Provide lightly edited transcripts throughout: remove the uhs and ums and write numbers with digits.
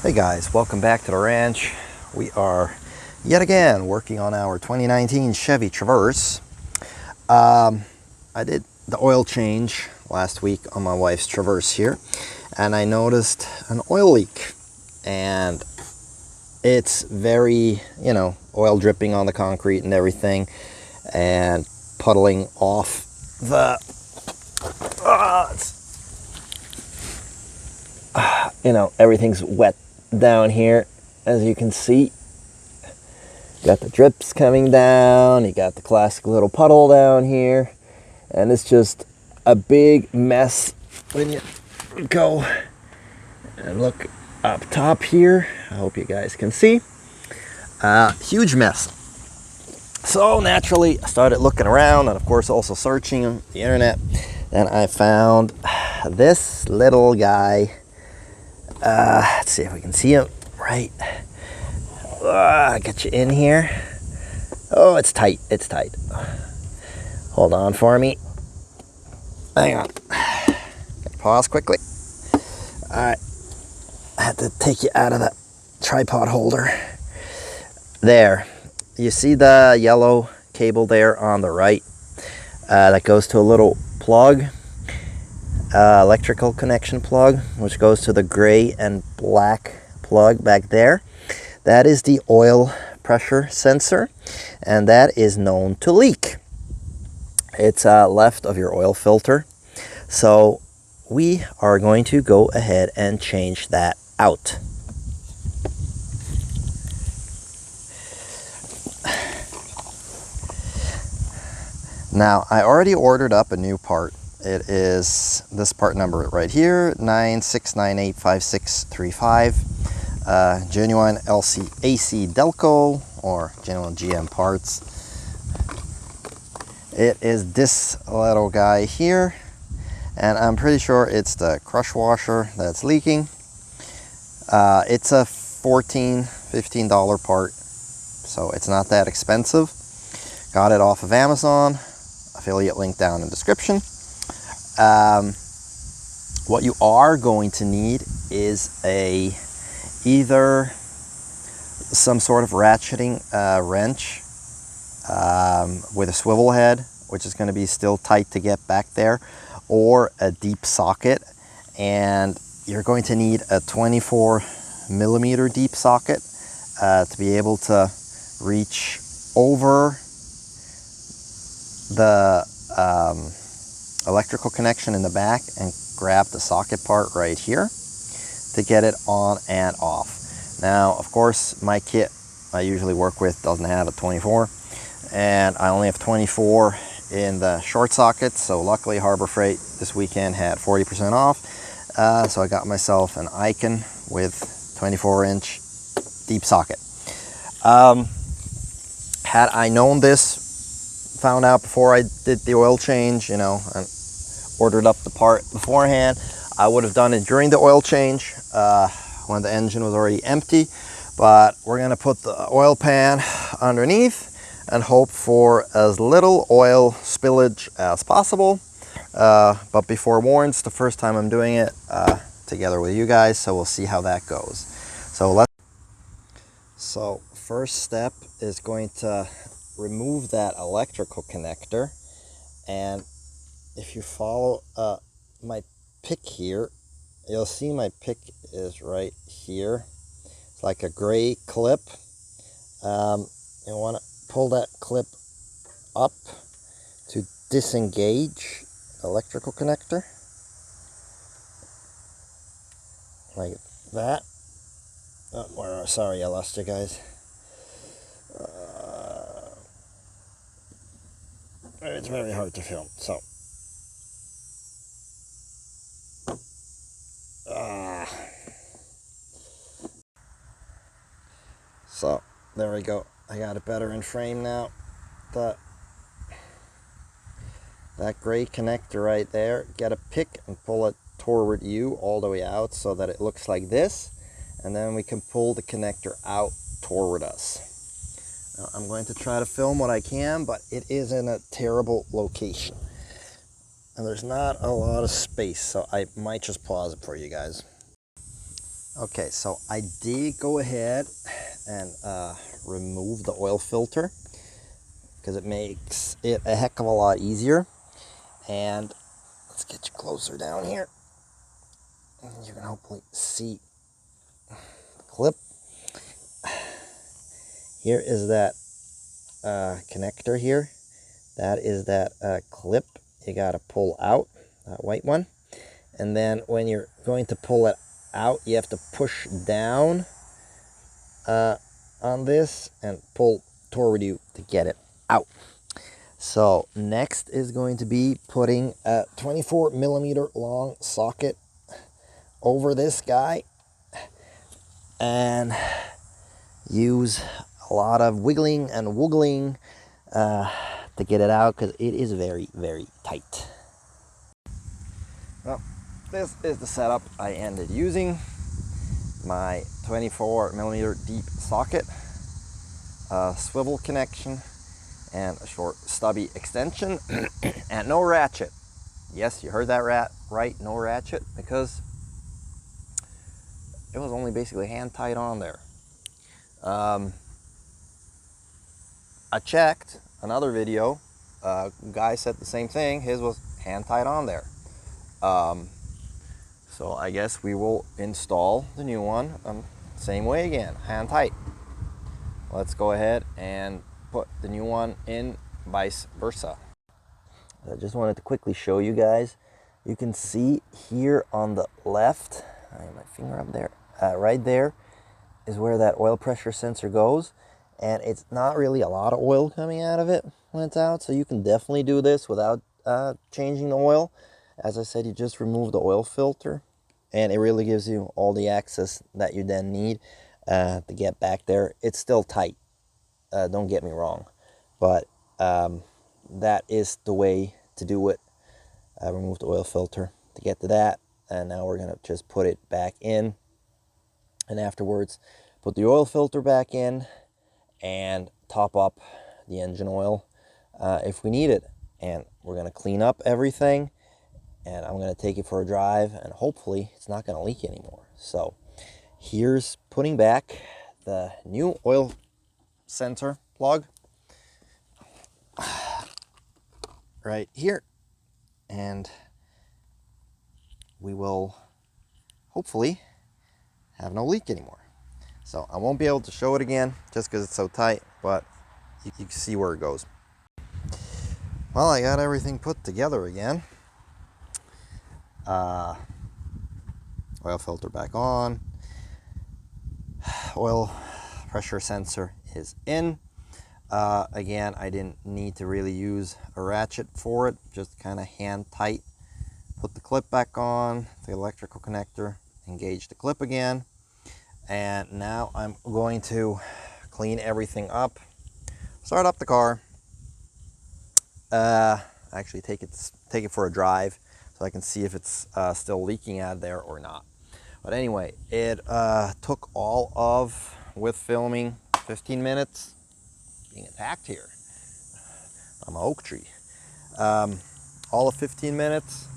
Hey guys, welcome back to the ranch. We are yet again working on our 2019 Chevy Traverse. I did the oil change last week on my wife's Traverse here, and I noticed an oil leak, and it's very, oil dripping on the concrete and everything, and puddling off the, everything's wet down here, as you can see. Got the drips coming down, you got the classic little puddle down here, and it's just a big mess when you go and look up top here. I hope you guys can see. Huge mess. So naturally I started looking around, and of course also searching the internet, and I found this little guy. Let's see if we can see him right. Get you in here. Oh, it's tight. It's tight. Hold on for me. Hang on. Pause quickly. Alright. I had to take you out of the tripod holder. There. You see the yellow cable there on the right? That goes to a little plug. Electrical connection plug, which goes to the gray and black plug back there. That is the oil pressure sensor, and that is known to leak. It's left of your oil filter, so we are going to go ahead and change that out. Now, I already ordered up a new part. It is this part number right here, 96985635. Genuine AC Delco, or genuine GM parts. It is this little guy here, and I'm pretty sure it's the crush washer that's leaking. It's a $15 part, so it's not that expensive. Got it off of Amazon. Affiliate link down in the description. What you are going to need is either some sort of ratcheting wrench with a swivel head, which is going to be still tight to get back there, or a deep socket. And you're going to need a 24mm deep socket to be able to reach over the electrical connection in the back and grab the socket part right here to get it on and off. Now, of course, my kit I usually work with doesn't have a 24, and I only have 24 in the short socket, so luckily Harbor Freight this weekend had 40% off, so I got myself an Icon with 24-inch deep socket. Had I known this, found out before I did the oil change, and ordered up the part beforehand, I would have done it during the oil change when the engine was already empty. But we're going to put the oil pan underneath and hope for as little oil spillage as possible. But be forewarned, it's the first time I'm doing it together with you guys, so we'll see how that goes. So first step is going to remove that electrical connector, and if you follow my pick here, you'll see my pick is right here. It's like a gray clip. You want to pull that clip up to disengage the electrical connector, like that. Oh, sorry, I lost you guys. It's very hard to film, so there we go. I got it better in frame now. That gray connector right there, get a pick and pull it toward you all the way out so that it looks like this, and then we can pull the connector out toward us. Now, I'm going to try to film what I can, but it is in a terrible location, and there's not a lot of space, so I might just pause it for you guys. Okay, so I did go ahead and remove the oil filter because it makes it a heck of a lot easier. And let's get you closer down here. You can hopefully see the clip. Here is that connector here. That is that clip you got to pull out, that white one. And then when you're going to pull it out, you have to push down on this and pull toward you to get it out. So next is going to be putting a 24 millimeter long socket over this guy and use a lot of wiggling and woogling to get it out because it is very, very tight. Well, this is the setup I ended using. My 24 millimeter deep socket, a swivel connection, and a short stubby extension, and no ratchet. Yes, you heard that right, no ratchet, because it was only basically hand tied on there. I checked another video, guy said the same thing, his was hand tied on there. So I guess we will install the new one same way again, hand tight. Let's go ahead and put the new one in, vice versa. I just wanted to quickly show you guys. You can see here on the left, I have my finger up there, right there is where that oil pressure sensor goes. And it's not really a lot of oil coming out of it when it's out. So you can definitely do this without changing the oil. As I said, you just remove the oil filter and it really gives you all the access that you then need to get back there. It's still tight, don't get me wrong, but that is the way to do it. Remove the oil filter to get to that, and now we're gonna just put it back in, and afterwards put the oil filter back in and top up the engine oil if we need it. And we're gonna clean up everything, and I'm gonna take it for a drive, and hopefully it's not gonna leak anymore. So here's putting back the new oil sensor plug right here, and we will hopefully have no leak anymore. So I won't be able to show it again just because it's so tight, but you can see where it goes. Well, I got everything put together again. Oil filter back on. Oil pressure sensor is in. Again, I didn't need to really use a ratchet for it, just kind of hand tight. Put the clip back on, the electrical connector, engage the clip again. And now I'm going to clean everything up, start up the car, actually take it for a drive so I can see if it's still leaking out of there or not. But anyway, it took all of, with filming, 15 minutes. Being attacked here. I'm an oak tree. All of 15 minutes,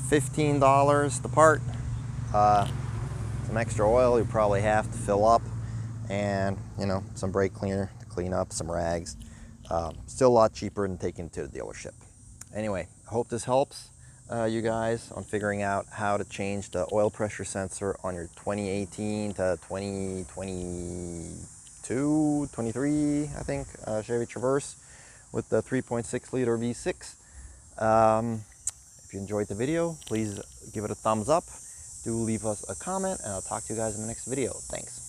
$15 the part. Some extra oil you probably have to fill up, and some brake cleaner to clean up, some rags. Still a lot cheaper than taking it to the dealership. Anyway, I hope this helps you guys on figuring out how to change the oil pressure sensor on your 2018 to 2022, 23, I think, Chevy Traverse with the 3.6 liter V6. If you enjoyed the video, please give it a thumbs up. Do leave us a comment, and I'll talk to you guys in the next video. Thanks.